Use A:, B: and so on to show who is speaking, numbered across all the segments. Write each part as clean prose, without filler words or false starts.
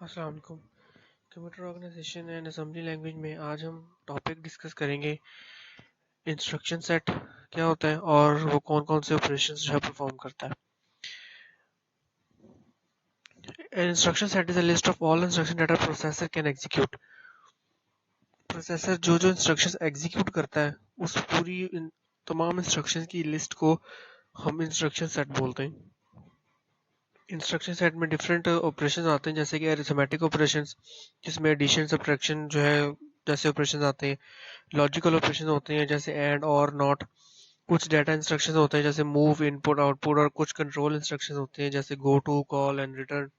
A: अस्सलाम वालेकुम। Computer organization and assembly language में आज हम टॉपिक डिस्कस करेंगे इंस्ट्रक्शन सेट क्या होता है और वो कौन कौन से ऑपरेशंस जो है परफॉर्म करता है। An instruction set is a list of all instructions that a processor can execute. Processor जो इंस्ट्रक्शंस एग्जीक्यूट करता है उस पूरी तमाम इंस्ट्रक्शंस की लिस्ट को हम इंस्ट्रक्शन सेट बोलते हैं। इंस्ट्रक्शन सेट में डिफरेंट ऑपरेशंस आते हैं जैसे कि अरिथमेटिक ऑपरेशंस जिसमें एडिशन सब्ट्रैक्शन जो है जैसे ऑपरेशंस आते हैं। लॉजिकल ऑपरेशन होते हैं जैसे एंड और नॉट। कुछ डेटा इंस्ट्रक्शंस होते हैं जैसे मूव इनपुट आउटपुट और कुछ कंट्रोल इंस्ट्रक्शंस होते हैं जैसे go to call and return.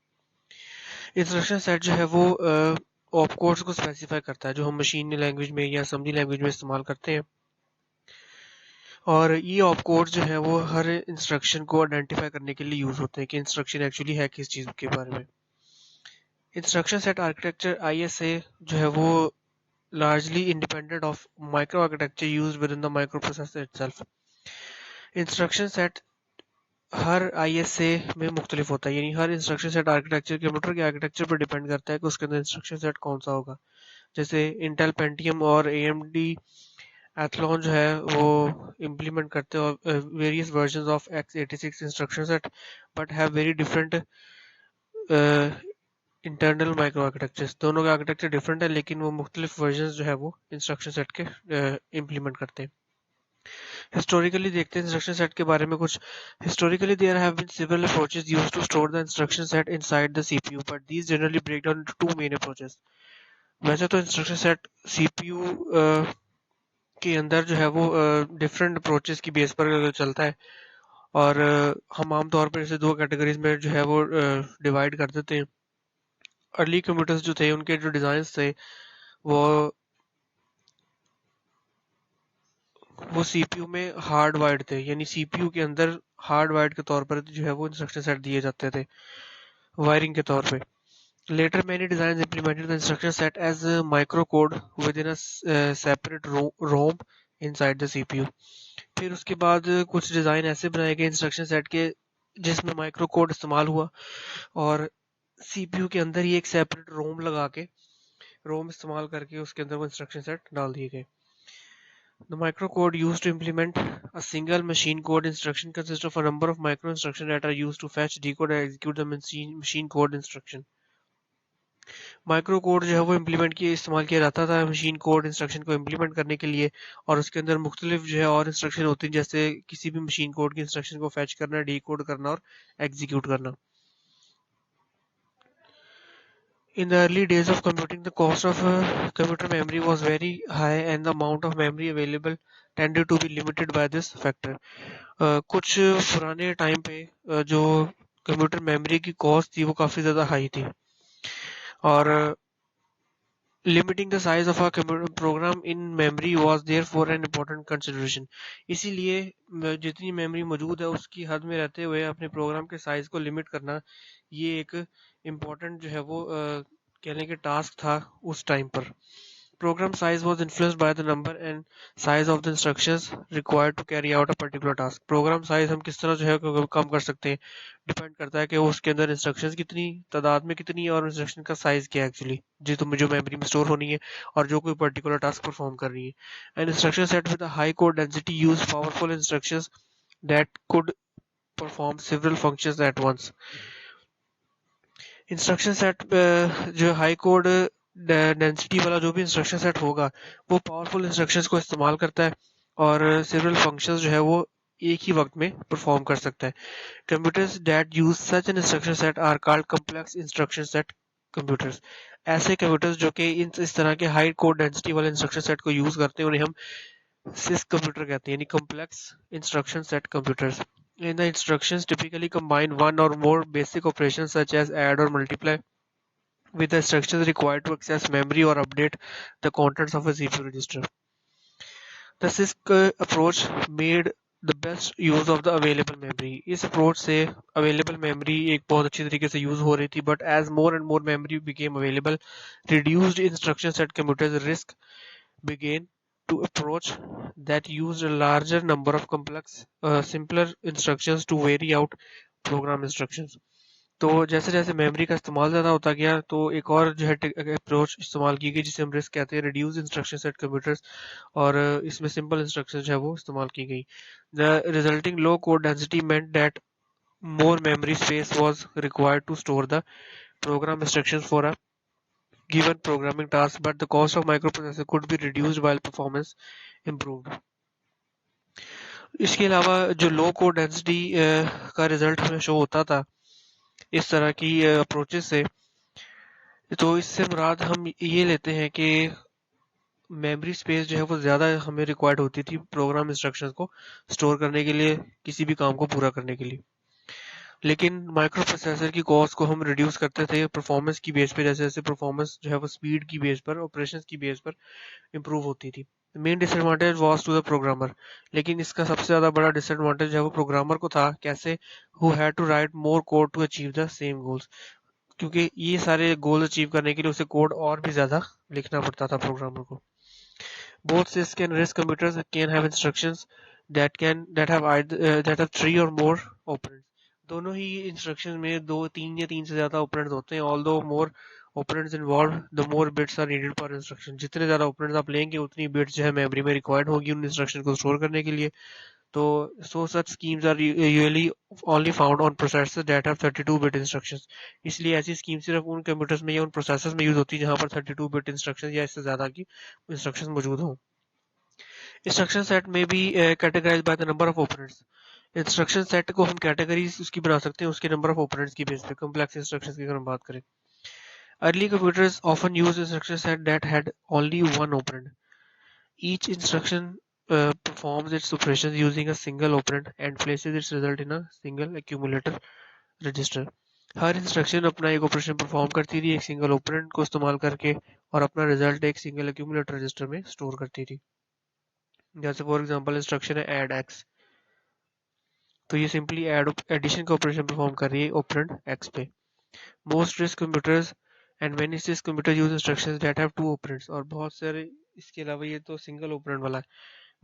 A: Instruction set जो है वो ऑपकोड्स को स्पेसिफाई करता है जो हम मशीन लैंग्वेज में या असेंबली लैंग्वेज में इस्तेमाल करते हैं। और ये ऑपकोड्स जो है वो हर इंस्ट्रक्शन को आइडेंटिफाई करने के लिए यूज होते हैं कि इंस्ट्रक्शन एक्चुअली है किस चीज के बारे में। इंस्ट्रक्शन सेट आर्किटेक्चर ISA जो है वो largely independent of microarchitecture used within the microprocessor itself. Instruction set her ISA में मुख्तलिफ होता है यानी हर इंस्ट्रक्शन सेट आर्किटेक्चर कंप्यूटर के आर्किटेक्चर पर डिपेंड करता है कि उसके अंदर इंस्ट्रक्शन सेट कौन सा होगा। जैसे इंटेल पेंटियम और AMD एथलॉन जो है वो इम्प्लीमेंट करते हैं various version of x86 instruction set but have very different internal micro architectures. दोनों के आर्किटेक्चर डिफरेंट है लेकिन वो मुख्तलिफ वर्जन जो है वो इंस्ट्रक्शन सेट के इम्प्लीमेंट करते हैं। हिस्टोरिकली देखते हैं इंस्ट्रक्शन सेट के बारे में कुछ। Historically there have been several approaches used to store the instruction set inside the CPU but these generally break down into two main approaches. वैसे तो इंस्ट्रक्शन सेट CPU के अंदर जो है वो डिफरेंट अप्रोचेस की बेस पर चलता है और हम आमतौर पर इसे दो कैटेगरीज में जो है वो डिवाइड कर देते हैं। अर्ली कंप्यूटर्स जो थे उनके जो डिजाइन थे वो वो सीपीयू में हार्ड वायर्ड थे यानी सीपीयू के अंदर हार्ड वायर्ड के तौर पर जो है वो इंस्ट्रक्शन सेट दिए जाते थे वायरिंग के तौर पे। Later many designs implemented the instruction set as a microcode within a separate ROM inside the CPU. फिर उसके बाद कुछ डिजाइन ऐसे बनाए गए इंस्ट्रक्शन सेट के जिसमें माइक्रो कोड इस्तेमाल हुआ और सीपीयू के अंदर ही एक सेपरेट रोम लगा के रोम इस्तेमाल करके उसके अंदर वो इंस्ट्रक्शन सेट डाल दिए गए। The microcode used to implement a single machine code instruction consists of a number of micro instructions that are used to fetch, decode, and execute the machine code instruction. Micro code जो है वो implement किया इस्तेमाल किया जाता था machine code instruction को implement करने के लिए और उसके अंदर मुख्तलिफ जो है और इंस्ट्रक्शन होती हैं जैसे किसी भी मशीन कोड की इंस्ट्रक्शन को फैच करना, डीकोड करना और एग्जीक्यूट करना। In the early days of computing, the cost of computer memory was very high and the amount of memory available tended to be limited by this factor. कुछ पुराने time पे जो computer memory की cost थी वो काफ़ी ज़्यादा high थी और limiting the size of a computer program in memory was therefore an important consideration. इसीलिए जितनी मेमोरी मौजूद है उसकी हद में रहते हुए अपने प्रोग्राम के साइज को लिमिट करना ये एक इम्पोर्टेंट जो है वो कहने के टास्क था उस टाइम पर। Program size was influenced by the number and size of the instructions required to carry out a particular task. Program size हम किस तरह जो है कम कर सकते हैं डिपेंड करता है कि उसके अंदर इंस्ट्रक्शंस कितनी तादाद में कितनी है और इंस्ट्रक्शन का साइज क्या है एक्चुअली जो मेमोरी में स्टोर होनी है और जो कोई पर्टिकुलर टास्क परफॉर्म कर रही है। An instruction set with a high code density use powerful instructions that could perform several functions at once. Instruction set जो हाई कोड डेंसिटी वाला जो भी इंस्ट्रक्शन सेट होगा वो पावरफुल इंस्ट्रक्शंस को इस्तेमाल करता है और सेवरल फंक्शंस जो है वो एक ही वक्त में परफॉर्म कर सकता है। Computers that use such an instruction set are called complex instruction set computers. ऐसे कंप्यूटर्स जो कि इस तरह के हाई कोड डेंसिटी वाले इंस्ट्रक्शन सेट को यूज करते हैं उन्हें हम सिस कंप्यूटर कहते हैं यानी complex instruction set computers. In the instructions typically combine one or more basic operations such as add or multiply with the instructions required to access memory or update the contents of a CPU register. The CISC approach made the best use of the available memory. इस approach से available memory एक बहुत अच्छी तरीके से use हो रही थी but as more and more memory became available, reduced instruction set computers risk began to approach that used a larger number of complex, simpler instructions to vary out program instructions. तो जैसे जैसे memory का इस्तेमाल ज़्यादा होता गया तो एक और जो है अप्रोच इस्तेमाल की गई जिसे हम रिस्क कहते हैं, रिड्यूस इंस्ट्रक्शन सेट कंप्यूटर्स। और इसमें सिंपल इंस्ट्रक्शन जो है वो इस्तेमाल की गई। The resulting low code density meant that more memory space was required to store the program instructions for a given programming task, but the cost of microprocessor could be reduced while performance improved. इसके अलावा जो लो code density का result हमें show होता था इस तरह की अप्रोचेस से, तो इससे मुराद हम ये लेते हैं कि मेमोरी स्पेस जो है वो ज़्यादा हमें रिक्वायर्ड होती थी प्रोग्राम इंस्ट्रक्शंस को स्टोर करने के लिए, किसी भी काम को पूरा करने के लिए। लेकिन माइक्रो प्रोसेसर की कॉस्ट को हम रिड्यूस करते थे परफॉर्मेंस की बेस पे, जैसे जैसे परफॉर्मेंस जो है वो स्पीड की बेस पर, ऑपरेशन की बेस पर इंप्रूव होती थी। Main disadvantage was to the programmer, लेकिन इसका सबसे ज़्यादा बड़ा डिसएडवांटेज जो है वो प्रोग्रामर को था। कैसे? Who had to write more code to achieve the same goals, क्योंकि ये सारे गोल अचीव करने के लिए उसे कोड और भी ज़्यादा लिखना पड़ता था प्रोग्रामर को। Both CISC and RISC computers can have instructions that have three or more operands. दोनों ही इंस्ट्रक्शन में दो, तीन या तीन से ज्यादा ऑपरेंड्स होते हैं। Although more operands involved, the more bits are needed per instruction. जितने ज्यादा ऑपरेंड्स आप लेंगे उतनी बिट्स जो है मेमोरी में रिक्वायर्ड होगी उन इंस्ट्रक्शन को स्टोर करने के लिए। तो such schemes are usually only found on processors that have 32-bit instructions. इसलिए ऐसी स्कीम सिर्फ उन कंप्यूटर्स में या उन प्रोसेसर्स में यूज होती है जहां पर 32-bit इंस्ट्रक्शन या इससे ज्यादा की इंस्ट्रक्शन मौजूद हों। इंस्ट्रक्शन सेट में भी categorize by the number of operands. Instruction set को हम कैटेगरीज उसकी बना सकते हैं उसके नंबर ऑफ ओपरेंड्स की बेस पे। कॉम्प्लेक्स इंस्ट्रक्शंस की अगर हम बात करें, early computers often use instruction set that had only one operand. Each instruction performs its operations using a single operand and places its result in a single accumulator register. Her instruction अपना एक operation perform करती थी एक single operand को इस्तेमाल करके और अपना रिजल्ट एक सिंगल एक्यूमुलेटर रजिस्टर में स्टोर करती थी। जैसे फॉर एग्जांपल इंस्ट्रक्शन है ऐड एक्स, तो ये सिंपली एडिशन का ऑपरेशन परफॉर्म कर रही है ऑपरेंड एक्स पे। Most RISC computers and many RISC computer use instructions that have two operands. और बहुत सारे, इसके अलावा ये तो सिंगल ऑपरेंड वाला है,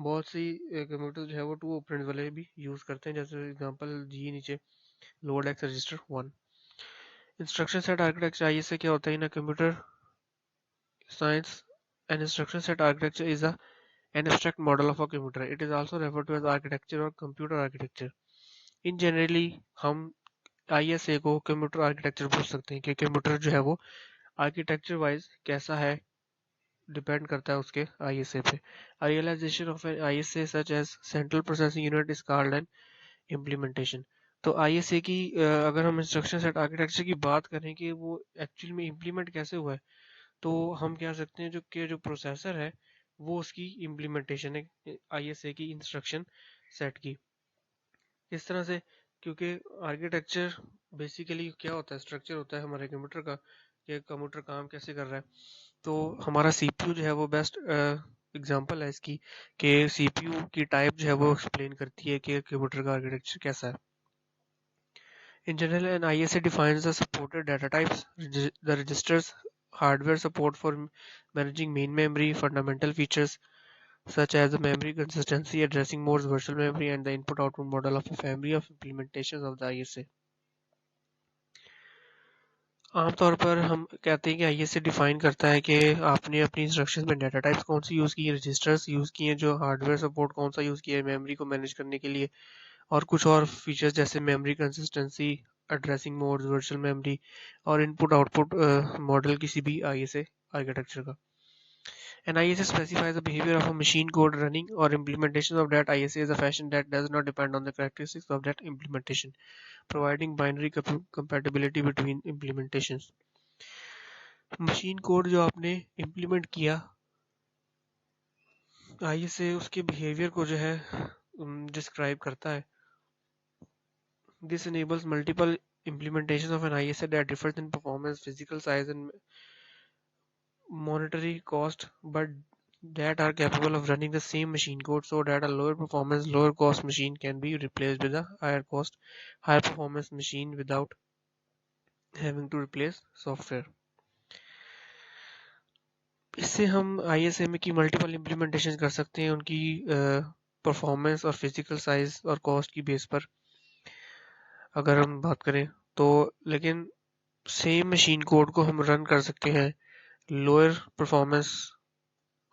A: बहुत सी कंप्यूटर जो है वो टू ऑपरेंड वाले भी यूज करते हैं। जैसे एग्जांपल जी नीचे, load x register 1। Instruction set architecture, आइए से क्या होता है इन computer science, N instruction set architecture is an abstract model of a computer. It is also referred to as architecture or computer architecture. In generally हम ISA को computer architecture बोल सकते हैं कि कंप्यूटर जो है वो आर्किटेक्चर वाइज कैसा है डिपेंड करता है उसके ISA पे। A realization of an ISA such as central processing unit is called an implementation. तो ISA की अगर हम इंस्ट्रक्शन सेट आर्किटेक्चर की बात करें कि वो एक्चुअल में इम्प्लीमेंट कैसे हुआ है, तो हम कह सकते हैं जो प्रोसेसर है वो उसकी इम्प्लीमेंटेशन है ISA की इंस्ट्रक्शन सेट की। इस तरह से, क्योंकि आर्किटेक्चर बेसिकली क्या होता है, स्ट्रक्चर होता है हमारे कंप्यूटर का कि कंप्यूटर काम कैसे कर रहा है। तो हमारा CPU जो है वो बेस्ट एग्जांपल है इसकी कि CPU की टाइप जो है वो एक्सप्लेन करती है कि कंप्यूटर का आर्किटेक्चर कैसा है। In general, an ISA defines the supported data types, the registers, hardware support for managing main memory, fundamental features such as the memory consistency, addressing modes, virtual memory, and the input-output model of a family of implementations of the ISA. आमतौर पर हम कहते हैं कि ISA define करता है कि आपने अपनी इंस्ट्रक्शंस में डाटा टाइप्स कौन सी यूज़ की है, रजिस्टर्स यूज़ किए हैं, जो हार्डवेयर सपोर्ट कौन सा यूज़ किया है मेमोरी को मैनेज करने के लिए, और कुछ और फीचर्स जैसे memory consistency, addressing modes, virtual memory और इनपुट आउटपुट मॉडल किसी भी ISA आर्किटेक्चर का। An ISA specifies the behavior of a machine code running or implementation of that ISA is a fashion that does not depend on the characteristics of that implementation, providing binary compatibility between implementations. Machine code जो आपने implement किया ISA उसके behaviour को जो है describe करता है। This enables multiple implementations of an ISA that differs in performance, physical size, and monetary cost, but that are capable of running the same machine code, so that a lower performance, lower cost machine can be replaced with a higher cost, higher performance machine without having to replace software. इससे हम ISA में की multiple implementation कर सकते हैं उनकी performance और physical size और कॉस्ट की बेस पर। अगर हम बात करें तो लेकिन सेम मशीन कोड को हम रन कर सकते हैं लोअर परफॉर्मेंस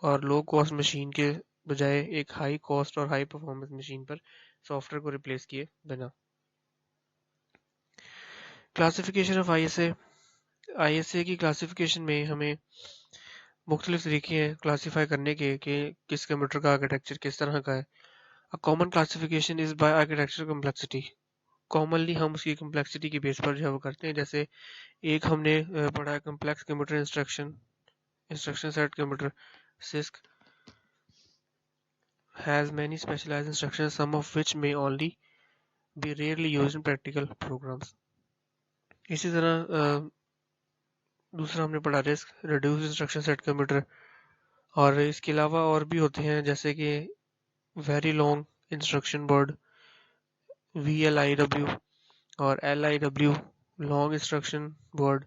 A: और लो कॉस्ट मशीन के बजाय एक हाई कॉस्ट और हाई परफॉर्मेंस मशीन पर सॉफ्टवेयर को रिप्लेस किए बिना। क्लासिफिकेशन ऑफ आईएसए की क्लासिफिकेशन में हमें मुख्तलिफ तरीके हैं क्लासीफाई करने के कि किस कंप्यूटर का आर्किटेक्चर किस तरह का है। A common classification is by architecture complexity. Commonly हम उसकी कम्प्लेक्सिटी के बेस पर जो है वो करते हैं। जैसे एक हमने पढ़ा है complex computer instruction set computer six has many specialized instructions, some of which may only be rarely used in practical programs. इसी तरह दूसरा हमने पढ़ा risk reduce instruction set computer, और इसके अलावा और भी होते हैं जैसे कि very long instruction word VLIW और LIW लॉन्ग इंस्ट्रक्शन वर्ड।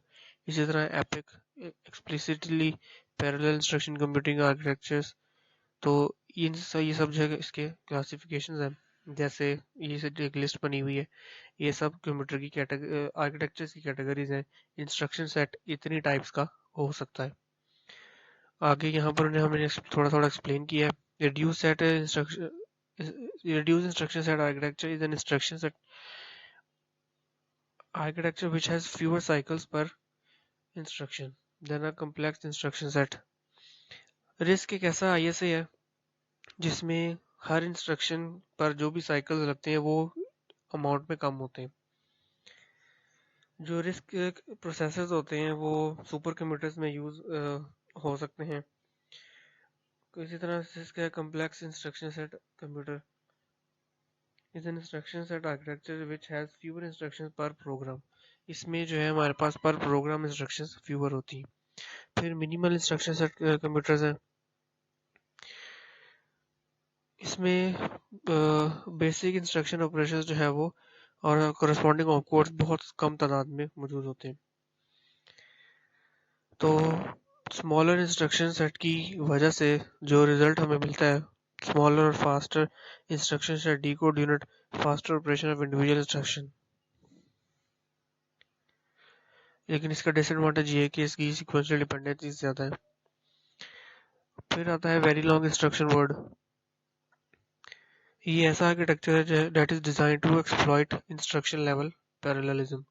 A: इसी तरह epic explicitly parallel instruction computing architectures. तो ये सब जगह इसके क्लासिफिकेशंस हैं। जैसे ये एक लिस्ट बनी हुई है, ये सब कंप्यूटर की आर्किटेक्चर्स की कैटेगरीज हैं। इंस्ट्रक्शन सेट इतनी टाइप्स का हो सकता है। आगे यहाँ पर हमने थोड़ा थोड़ा एक्सप्लेन किया है। Reduce instruction set architecture is an instruction set architecture which has fewer cycles per instruction than a complex instruction set. RISC एक ऐसा ISA है जिसमें हर इंस्ट्रक्शन पर जो भी साइकिल्स लगते हैं वो अमाउंट में कम होते हैं। जो RISC प्रोसेसर्स होते हैं वो सुपर कंप्यूटर्स में यूज हो सकते हैं। इसी तरह RISC है complex instruction set computer is an instruction set architecture which has fewer instructions per program. इसमें जो है हमारे पास पर प्रोग्राम इंस्ट्रक्शंस fewer होती हैं। फिर मिनिमल इंस्ट्रक्शन सेट कंप्यूटर्स हैं। इसमें बेसिक इंस्ट्रक्शन ऑपरेशंस जो है वो और कोरस्पॉन्डिंग ऑपकोड्स बहुत कम तादाद में मौजूद होते हैं। तो स्मॉलर इंस्ट्रक्शन सेट की वजह से जो रिजल्ट हमें मिलता है, स्मॉलर और faster instruction set decode unit faster operation of individual instruction. लेकिन इसका डिसएडवांटेज ये है कि इसकी सीक्वेंशियल डिपेंडेंसी ज़्यादा है। फिर आता है वेरी लॉन्ग इंस्ट्रक्शन वर्ड। ये ऐसा आर्किटेक्चर है that is design to exploit instruction level parallelism.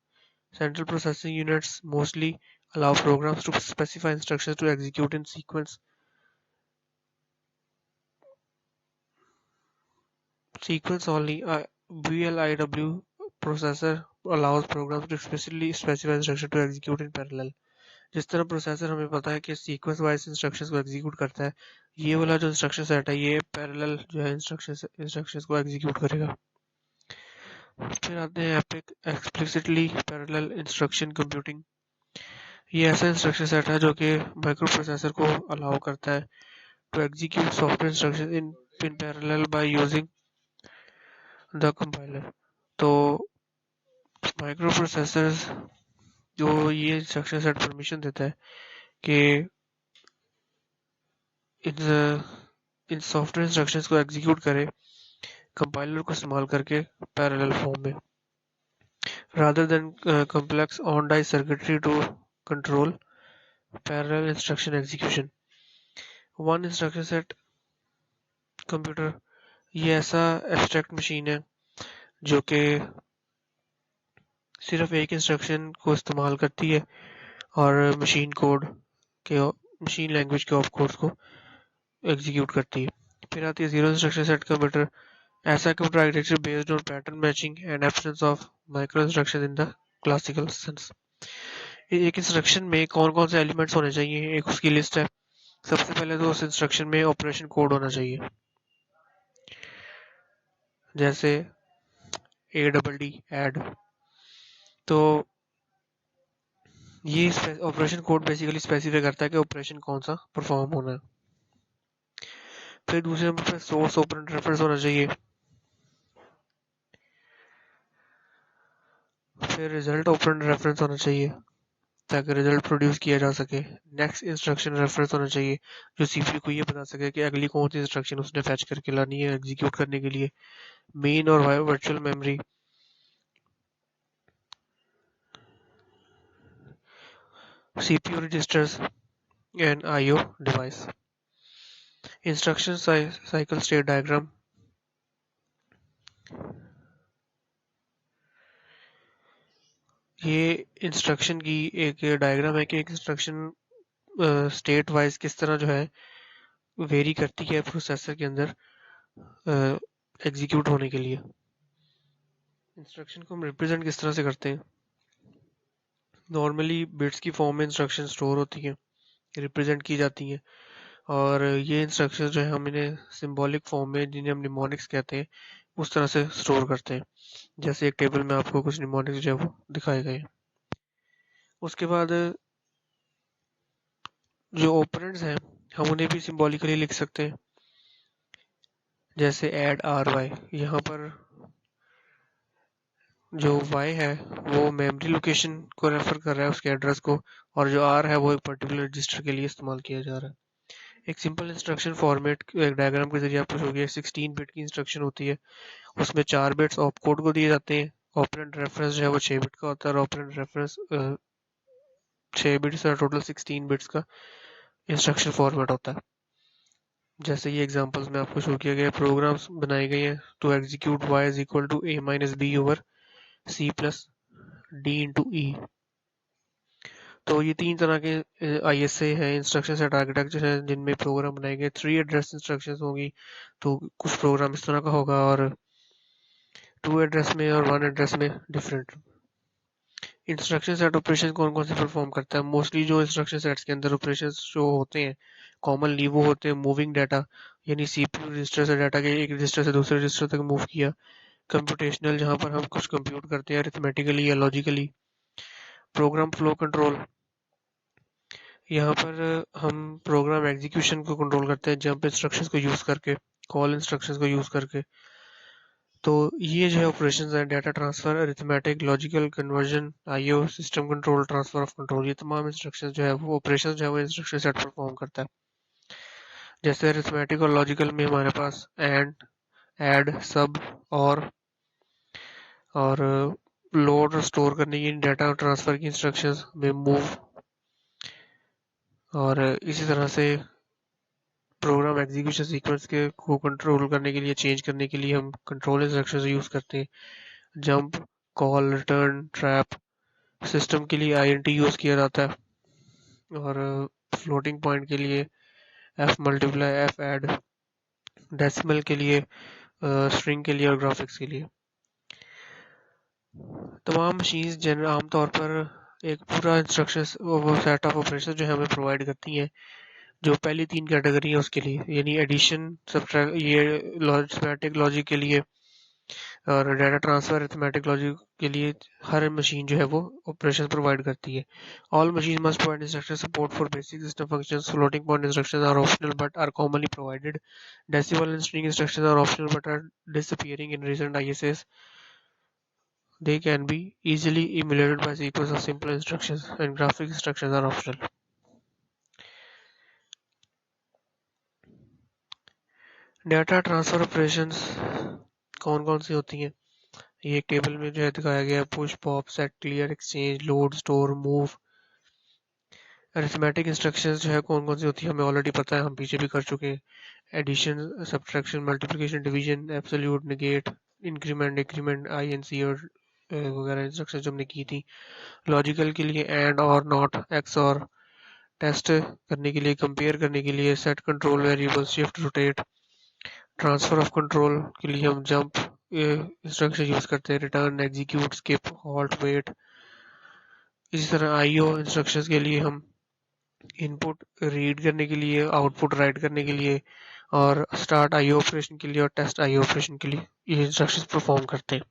A: Central processing units mostly allow programs to specify instructions to execute in sequence only. A VLIW processor allows programs to explicitly specify instructions to execute in parallel. जिस तरह processor हमें पता है कि sequence wise instructions को execute करता है, ये वाला जो इंस्ट्रक्शन सेट है ये पैरेलल जो है इंस्ट्रक्शंस को एग्जीक्यूट करेगा। फिर आते हैं epic explicitly parallel instruction computing. ये ऐसा इंस्ट्रक्शन सेट है जो कि माइक्रो प्रोसेसर को अलाउ करता है to execute software instruction in parallel by using the compiler. तो माइक्रो प्रोसेसर्स जो ये इंस्ट्रक्शन सेट परमिशन देता है कि इन सॉफ्टवेयर इंस्ट्रक्शंस को एग्जीक्यूट करे कंपाइलर को इस्तेमाल करके पैरेलल फॉर्म में, rather than complex on-die circuitry to control parallel instruction execution. One instruction set computer ये ऐसा एब्स्ट्रैक्ट मशीन है जो कि सिर्फ एक इंस्ट्रक्शन को इस्तेमाल करती है और मशीन लैंग्वेज के ऑप कोड्स को एग्जीक्यूट करती है। फिर आती है जीरो इंस्ट्रक्शन सेट कंप्यूटर। ऐसा computer architecture based on pattern matching and absence of micro instruction in the classical sense. एक इंस्ट्रक्शन में कौन कौन से एलिमेंट्स होने चाहिए, एक उसकी लिस्ट है। सबसे पहले तो उस इंस्ट्रक्शन में ऑपरेशन कोड होना चाहिए, जैसे ADD ऐड। तो ये ऑपरेशन कोड बेसिकली स्पेसिफाई करता है कि ऑपरेशन कौन सा परफॉर्म होना है। फिर दूसरे नंबर पर सोर्स ऑपरेंड रेफरेंस होना चाहिए। फिर रिजल्ट ऑपरेंड रेफरेंस होना चाहिए ताकि रिजल्ट प्रोड्यूस किया जा सके। नेक्स्ट इंस्ट्रक्शन रेफरेंस होना चाहिए जो सीपीयू को ये बता सके कि अगली कौन सी इंस्ट्रक्शन उसने फैच करके लानी है एग्जीक्यूट करने के लिए। मेन और virtual memory CPU registers and IO device. Instruction cycle state diagram. ये इंस्ट्रक्शन की एक डायग्राम है कि एक इंस्ट्रक्शन स्टेट वाइज किस तरह जो है वेरी करती है प्रोसेसर के अंदर एग्जीक्यूट होने के लिए। इंस्ट्रक्शन को हम रिप्रेजेंट किस तरह से करते हैं? नॉर्मली बिट्स की फॉर्म में इंस्ट्रक्शन स्टोर होती हैं, रिप्रेजेंट की जाती हैं, और ये इंस्ट्रक्शन जो है हम इन्हें सिंबॉलिक फॉर्म में, जिन्हें हम निमोनिक्स कहते हैं, उस तरह से स्टोर करते हैं। जैसे एक टेबल में आपको कुछ निमोनिक्स जो है वो दिखाए गए हैं। उसके बाद जो ऑपरेंड्स हैं हम उन्हें भी सिंबॉलिकली लिख सकते हैं, जैसे ऐड RY। यहाँ पर जो y है वो मेमोरी लोकेशन को रेफर कर रहा है, उसके एड्रेस को, और जो r है वो एक पर्टिकुलर रजिस्टर के लिए इस्तेमाल किया जा रहा है। एक सिंपल इंस्ट्रक्शन फॉर्मेट एक डायग्राम के जरिए आपको शो किया। 16 बिट की इंस्ट्रक्शन होती है, उसमें 4 बिट्स ऑप कोड को दिए जाते हैं। ऑपरेंड रेफरेंस जो है वो 6 बिट का होता है, और ऑपरेंड रेफरेंस 6 बिट्स और टोटल 16 बिट्स का इंस्ट्रक्शन फॉर्मेट होता है। जैसे ये एग्जांपल्स में आपको शो किया गया, प्रोग्राम्स बनाए गए हैं to execute y is equal to a minus b over c plus d into e। तो ये 3 तरह के ISA हैं, इंस्ट्रक्शन सेट आर्किटेक्चर हैं, जिनमें प्रोग्राम बनाए गए। 3 एड्रेस इंस्ट्रक्शंस होंगी, तो कुछ प्रोग्राम इस तरह का होगा, और 2 एड्रेस में और 1 एड्रेस में डिफरेंट। इंस्ट्रक्शन सेट ऑपरेशन कौन कौन से परफॉर्म करता है? मोस्टली जो इंस्ट्रक्शन सेट्स के अंदर ऑपरेशंस जो होते हैं कॉमनली वो होते हैं मूविंग डाटा, यानी CPU रजिस्टर से डाटा के एक रजिस्टर से दूसरे रजिस्टर तक मूव किया। कंप्यूटेशनल, जहाँ पर हम कुछ कंप्यूट करते हैं अरिथमेटिकली या लॉजिकली। प्रोग्राम फ्लो कंट्रोल, यहाँ पर हम प्रोग्राम एग्जीक्यूशन को कंट्रोल करते हैं जंप इंस्ट्रक्शंस को यूज करके, कॉल इंस्ट्रक्शंस को यूज करके। तो ये जो है ऑपरेशंस हैं, data transfer, arithmetic, logical, conversion, IO, system control, transfer of control, ये तमाम इंस्ट्रक्शंस जो है वो ऑपरेशंस जो है वो इंस्ट्रक्शन सेट परफॉर्म करता है। जैसे अरिथमेटिक और लॉजिकल में हमारे पास एंड, ऐड, सब, और लोड और स्टोर करने की, डाटा ट्रांसफर की इंस्ट्रक्शंस में मूव, और इसी तरह से प्रोग्राम एग्जीक्यूशन सीक्वेंस के को कंट्रोल करने के लिए, चेंज करने के लिए हम कंट्रोल इंस्ट्रक्शंस यूज करते हैं। Jump, call, return, trap. System के लिए INT यूज किया जाता है, और फ्लोटिंग पॉइंट के लिए F multiply, F add, decimal के लिए, स्ट्रिंग के लिए, और ग्राफिक्स के लिए। तमाम मशीन्स जनरल आमतौर पर एक पूरा इंस्ट्रक्शन सेट ऑफ ऑपरेशन जो है हमें प्रोवाइड करती हैं, जो पहली 3 कैटेगरी है उसके लिए, यानी एडिशन, सब्ट्रैक्ट, ये अरिथमेटिक लॉजिक के लिए, और डाटा ट्रांसफर अरिथमेटिक लॉजिक के लिए हर मशीन जो है वो ऑपरेशन प्रोवाइड करती है। All machine must provide instruction support for basic system functions. Floating point instructions are optional but are commonly provided. Decimal and string instructions are optional but are disappearing in recent ISAs. They can be easily emulated by sequence of simple instructions, and graphic instructions are optional. Data transfer operations कौन कौन सी होती हैं? ये एक table में जो है दिखाया गया है, push, pop, set, clear, exchange, load, store, move. Arithmetic instructions जो है कौन कौन सी होती है हमें ऑलरेडी पता है, हम पीछे भी कर चुके हैं। Addition, subtraction, multiplication, division, absolute, negate, increment, decrement, INC और वगैरह इंस्ट्रक्शन जो हमने की थी। लॉजिकल के लिए एंड, और, नॉट, एक्स, और। टेस्ट करने के लिए, कंपेयर करने के लिए set control variable, shift, rotate. Transfer of control के लिए हम जंप इंस्ट्रक्शन यूज करते हैं, return, execute, skip, halt, wait. इसी तरह IO इंस्ट्रक्शंस के लिए हम इनपुट रीड करने के लिए, आउटपुट राइट करने के लिए, और स्टार्ट IO ऑपरेशन के लिए, और टेस्ट IO ऑपरेशन के लिए ये इंस्ट्रक्शंस परफॉर्म करते हैं।